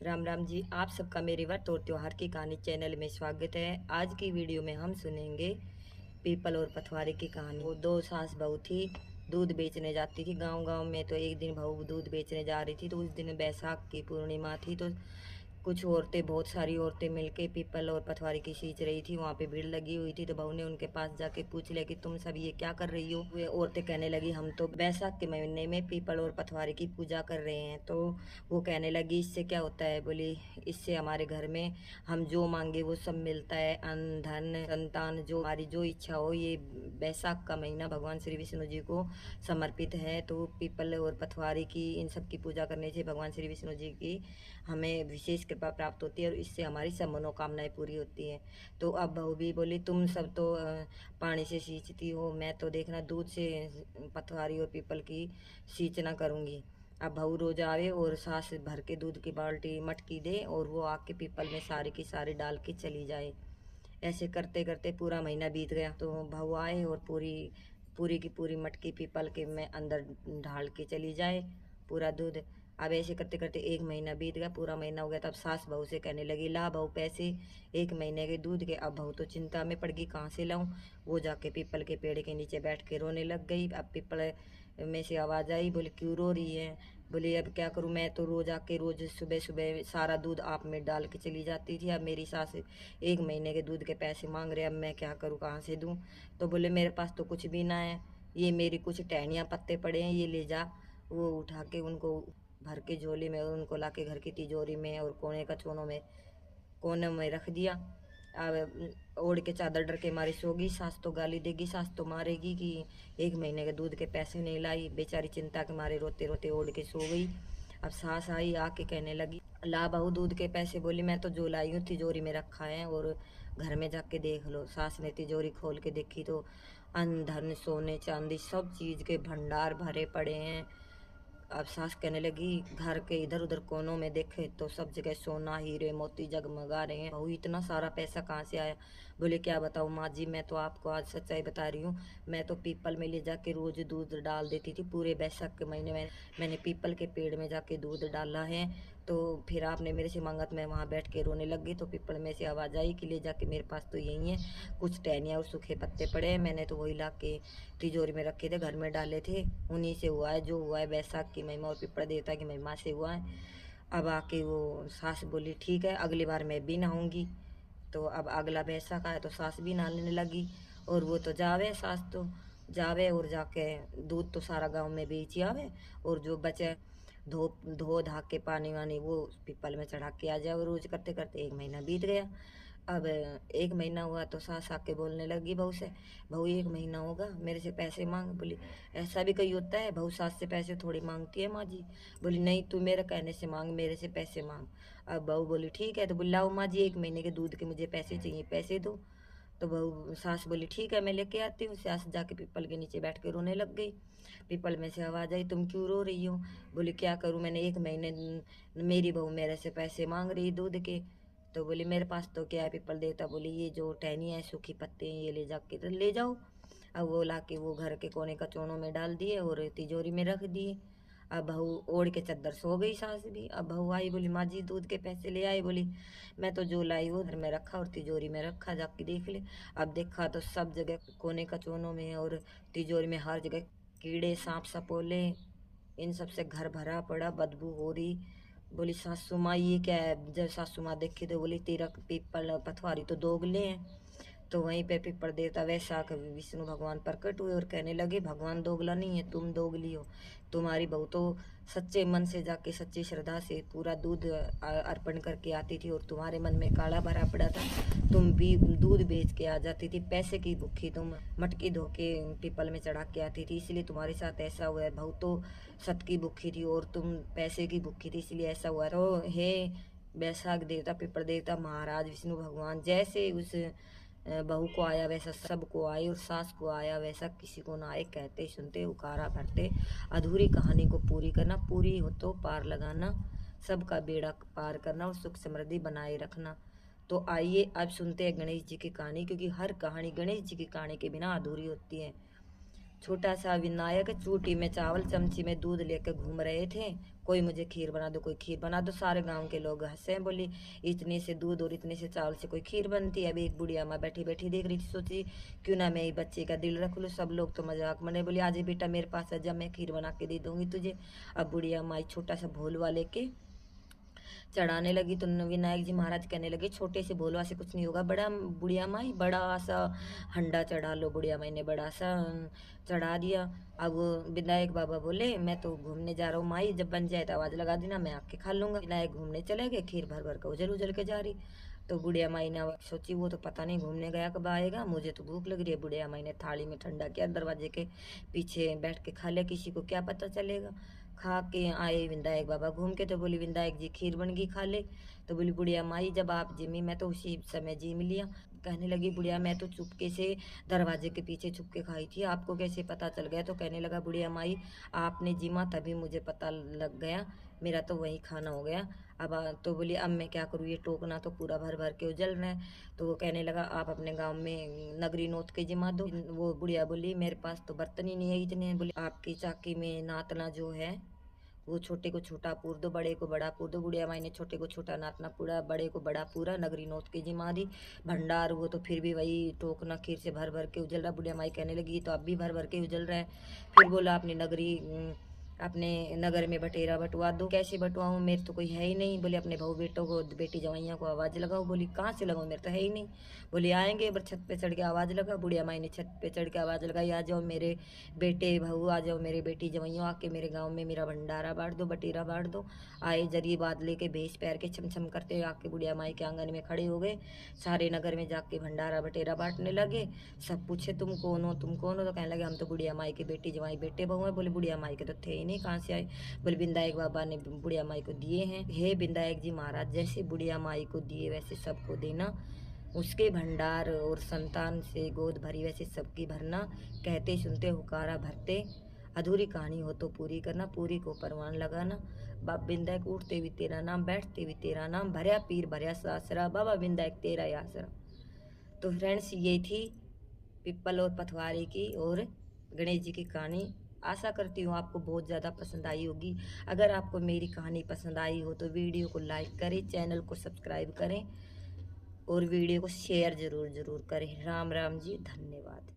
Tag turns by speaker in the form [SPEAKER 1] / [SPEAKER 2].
[SPEAKER 1] राम राम जी। आप सबका मेरे व्रत और त्योहार की कहानी चैनल में स्वागत है। आज की वीडियो में हम सुनेंगे पीपल और पथवारे की कहानी। वो दो सास बहू थी, दूध बेचने जाती थी गांव गांव में। तो एक दिन बहू दूध बेचने जा रही थी, तो उस दिन बैसाख की पूर्णिमा थी। तो कुछ औरतें, बहुत सारी औरतें मिलके पीपल और पथवारे की सींच रही थी। वहाँ पे भीड़ लगी हुई थी। तो बहू ने उनके पास जाके पूछ लिया कि तुम सब ये क्या कर रही हो। वे औरतें कहने लगी, हम तो बैसाख के महीने में पीपल और पथवारे की पूजा कर रहे हैं। तो वो कहने लगी, इससे क्या होता है। बोली, इससे हमारे घर में हम जो मांगे वो सब मिलता है, अन्न धन संतान, जो हमारी जो इच्छा हो। ये बैसाख का महीना भगवान श्री विष्णु जी को समर्पित है। तो पीपल और पथवारी की, इन सब की पूजा करने से भगवान श्री विष्णु जी की हमें विशेष कृपा प्राप्त होती है और इससे हमारी सब मनोकामनाएं पूरी होती हैं। तो अब बहू भी बोली, तुम सब तो पानी से सींचती हो, मैं तो देखना दूध से पथवारी और पीपल की सींचना करूँगी। अब बहू रोज आवे और सास भर के दूध की बाल्टी मटकी दे और वो आके पीपल में सारी की सारी डाल के चली जाए। ऐसे करते करते पूरा महीना बीत गया। तो बहू आए और पूरी पूरी की पूरी मटकी पीपल के में अंदर ढाल के चली जाए पूरा दूध। अब ऐसे करते करते एक महीना बीत गया, पूरा महीना हो गया। तब सास बहू से कहने लगी, ला बहू पैसे एक महीने के दूध के। अब बहू तो चिंता में पड़ गई, कहाँ से लाऊं। वो जाके पीपल के पेड़ के नीचे बैठ के रोने लग गई। अब पीपल में से आवाज आई, बोले क्यों रो रही है। बोली, अब क्या करूं, मैं तो रोज आके रोज सुबह सुबह सारा दूध आप में डाल के चली जाती थी। अब मेरी सास एक महीने के दूध के पैसे मांग रहे, अब मैं क्या करूं, कहाँ से दूं। तो बोले, मेरे पास तो कुछ भी ना है, ये मेरी कुछ टहनियाँ पत्ते पड़े हैं, ये ले जा। वो उठा के उनको भर के झोले में और उनको लाके घर की तिजोरी में और कोने का कोने में रख दिया। अब ओढ़ के चादर डर के मारी सो गई। सास तो गाली देगी, सास तो मारेगी कि एक महीने के दूध के पैसे नहीं लाई। बेचारी चिंता के मारे रोते रोते ओढ़ के सो गई। अब सास आई, आके कहने लगी, ला बहू दूध के पैसे। बोली, मैं तो जो लाई हूँ तिजोरी में रखा है और घर में जाके देख लो। सास ने तिजोरी खोल के देखी तो अन्न धन सोने चांदी सब चीज के भंडार भरे पड़े हैं। अब सास कहने लगी, घर के इधर उधर कोनों में देखे तो सब जगह सोना हीरे मोती जगमगा रहे हैं। बहू, इतना सारा पैसा कहाँ से आया। बोले, क्या बताऊँ माँ जी, मैं तो आपको आज सच्चाई बता रही हूँ। मैं तो पीपल में ले जाके रोज दूध डाल देती थी। पूरे बैसाख के महीने में मैंने पीपल के पेड़ में जाके दूध डाला है। तो फिर आपने मेरे से मांगा तो मैं वहाँ बैठ के रोने लग गई। तो पीपल में से आवाज़ आई कि ले जाके, मेरे पास तो यही है, कुछ टहनियाँ और सूखे पत्ते पड़े हैं, मैंने तो वही ला के तिजोरी में रखे थे, घर में डाले थे। उन्हीं से हुआ है जो हुआ है, बैसाख की महिमा और पिपड़ देवता की महिमा से हुआ है। अब आके वो सास बोली, ठीक है अगली बार मैं भी नहाऊंगी। तो अब अगला बैसाख आया तो सास भी नहाने लगी। और वो तो जावे, सास तो जावे और जाके दूध तो सारा गांव में बेच ही आवे। और जो बचे धो धो धा के पानी वानी वो पीपल में चढ़ा के आ जाए। रोज करते करते एक महीना बीत गया। अब एक महीना हुआ तो सास आके बोलने लगी बहू से, बहू एक महीना होगा, मेरे से पैसे मांग। बोली, ऐसा भी कहीं होता है, बहू सास से पैसे थोड़ी मांगती है माँ जी। बोली, नहीं तू मेरे कहने से मांग, मेरे से पैसे मांग। अब बहू बोली, ठीक है। तो बोली, लाओ माँ जी, एक महीने के दूध के मुझे पैसे चाहिए, पैसे दो। तो बहू सास बोली, ठीक है मैं लेके आती हूँ। सास जाके पीपल के नीचे बैठ के रोने लग गई। पीपल में से आवाज आई, तुम क्यों रो रही हो। बोली, क्या करूँ, मैंने एक महीने मेरी बहू मेरे से पैसे मांग रही दूध के। तो बोली, मेरे पास तो क्या है पीपल देवता। बोली, ये जो टहनी है सूखी पत्ते हैं ये ले जाके तो ले जाओ। अब वो लाके वो घर के कोने का चोनों में डाल दिए और तिजोरी में रख दिए। अब बहू ओढ़ के चद्दर सो गई सास भी। अब बहू आई, बोली, माँ जी दूध के पैसे ले आई। बोली, मैं तो जो लाई वो घर में रखा और तिजोरी में रखा, जाके देख ले। अब देखा तो सब जगह कोने का चोनों में और तिजोरी में हर जगह कीड़े सांप सपोले, इन सब से घर भरा पड़ा, बदबू हो रही। बोली, सासू माँ ये क्या है। जब सासू माँ देखी तो बोली, तेरा पीपल पथवारी तो दोगले हैं। तो वहीं पे पीपल देवता वैशाख विष्णु भगवान प्रकट हुए और कहने लगे, भगवान दोगला नहीं है, तुम दोगली हो। तुम्हारी बहू तो सच्चे मन से जाके सच्ची श्रद्धा से पूरा दूध अर्पण करके आती थी और तुम्हारे मन में काला भरा पड़ा था। तुम भी दूध बेच के आ जाती थी, पैसे की भूखी तुम मटकी धो के पीपल में चढ़ा के आती थी, इसलिए तुम्हारे साथ ऐसा हुआ है। बहू तो सत की भूखी थी और तुम पैसे की भूखी थी, इसलिए ऐसा हुआ। तो हे बैसाख देवता पीपल देवता महाराज विष्णु भगवान, जैसे उस बहू को आया वैसा सबको आए और सास को आया वैसा किसी को ना आए। कहते सुनते उकारा भरते, अधूरी कहानी को पूरी करना, पूरी हो तो पार लगाना, सबका बेड़ा पार करना और सुख समृद्धि बनाए रखना। तो आइए अब सुनते हैं गणेश जी की कहानी, क्योंकि हर कहानी गणेश जी की कहानी के बिना अधूरी होती है। छोटा सा विनायक चूटी में चावल चमची में दूध लेकर घूम रहे थे। कोई मुझे खीर बना दो, कोई खीर बना दो। सारे गांव के लोग हंसे, बोली इतने से दूध और इतने से चावल से कोई खीर बनती है। अब एक बुढ़िया माँ बैठी बैठी देख रही थी, सोची क्यों ना मैं बच्चे का दिल रख लूँ। सब लोग तो मजाक मने, बोली आज बेटा मेरे पास आ जा, मैं खीर बना के दे दूंगी तुझे। अब बुढ़िया माई छोटा सा भोलवा लेके चढ़ाने लगी तो विनायक जी महाराज कहने लगे छोटे से भोलवा से कुछ नहीं होगा, बड़ा बुढ़िया माई बड़ा सा हंडा चढ़ा लो। बुढ़िया माई ने बड़ा सा चढ़ा दिया। अब विनायक बाबा बोले मैं तो घूमने जा रहा हूँ माई, जब बन जाए तो आवाज लगा देना, मैं आके खा लूंगा। विनायक घूमने चले गए, खीर भर भर के उजल उजल के जा रही। तो बुढ़िया माई ने सोची वो तो पता नहीं घूमने गया कब आएगा, मुझे तो भूख लग रही है। बुढ़िया माई ने थाली में ठंडा किया, दरवाजे के पीछे बैठ के खा लिया, किसी को क्या पता चलेगा। खा के आए विनायक बाबा घूम के, तो बोली विनायक जी खीर बन गई, खा ले। तो बोली बुढ़िया माई जब आप जिमी मैं तो उसी समय जिम लिया। कहने लगी बुढ़िया मैं तो चुपके से दरवाजे के पीछे छुप के खाई थी, आपको कैसे पता चल गया। तो कहने लगा बुढ़िया माई आपने जिमा तभी मुझे पता लग गया, मेरा तो वही खाना हो गया। अब तो बोली अब मैं क्या करूँ, ये टोकना तो पूरा भर भर के उजल रहा है। तो वो कहने लगा आप अपने गांव में नगरी नोत के जिमा दो। वो बुढ़िया बोली मेरे पास तो बर्तन ही नहीं है इतने। बोली आपकी चाकी में नातना जो है वो छोटे को छोटा पूर दो, बड़े को बड़ा पूर दो। बुढ़िया माई ने छोटे को छोटा नातना पूरा, बड़े को बड़ा पूरा, नगरी नोत के जिमा दी। भंडार वो तो फिर भी वही टोकना खीर से भर भर के उजल रहा। बुढ़िया माई कहने लगी तो अब भी भर भर के उजल रहा है। फिर बोला अपनी नगरी अपने नगर में बटेरा बटवा दो। कैसे बटवाऊँ, मेरे तो कोई है ही नहीं। बोले अपने बहू बेटों को बेटी जवाइयों को आवाज लगाओ। बोली कहाँ से लगाऊँ, मेरे तो है ही नहीं। बोली आएंगे, पर छत पे चढ़ के आवाज लगा। बुढ़िया माई ने छत पे चढ़ के आवाज लगाई, आ जाओ मेरे बेटे बहू, आ जाओ मेरे बेटी जवाइयों, आके मेरे गाँव में मेरा भंडारा बांट दो, बटेरा बांट दो। आए जरिए बात लेके भेस पैर के छमछम करते आके बुढ़िया माई के आंगन में खड़े हो गए। सारे नगर में जाके भंडारा बटेरा बांटने लगे। सब पूछे तुम कौन हो, तुम कौन हो। तो कहने लगे हम तो बुढ़िया माई के बेटी जवाई बेटे बहू है। बोले बुढ़िया माई के तो थे ही नहीं, कहाँ से आए। बोले विनायक बाबा ने बुढ़िया माई को दिए हैं। हे विनायक जी महाराज जैसे बुढ़िया माई को दिए वैसे सबको देना, उसके भंडार और संतान से गोद भरी वैसे सबकी भरना। कहते सुनते हुकारा भरते, अधूरी कहानी हो तो पूरी करना, पूरी को परवान लगाना। बाप विनायक उठते भी तेरा नाम, बैठते भी तेरा नाम, भरया पीर भरया सासरा, बाबा विनायक तेरा ही आसरा। तो फ्रेंड्स ये थी पिपल और पथवारी की और गणेश जी की कहानी। आशा करती हूँ आपको बहुत ज़्यादा पसंद आई होगी। अगर आपको मेरी कहानी पसंद आई हो तो वीडियो को लाइक करें, चैनल को सब्सक्राइब करें और वीडियो को शेयर ज़रूर ज़रूर करें। राम राम जी, धन्यवाद।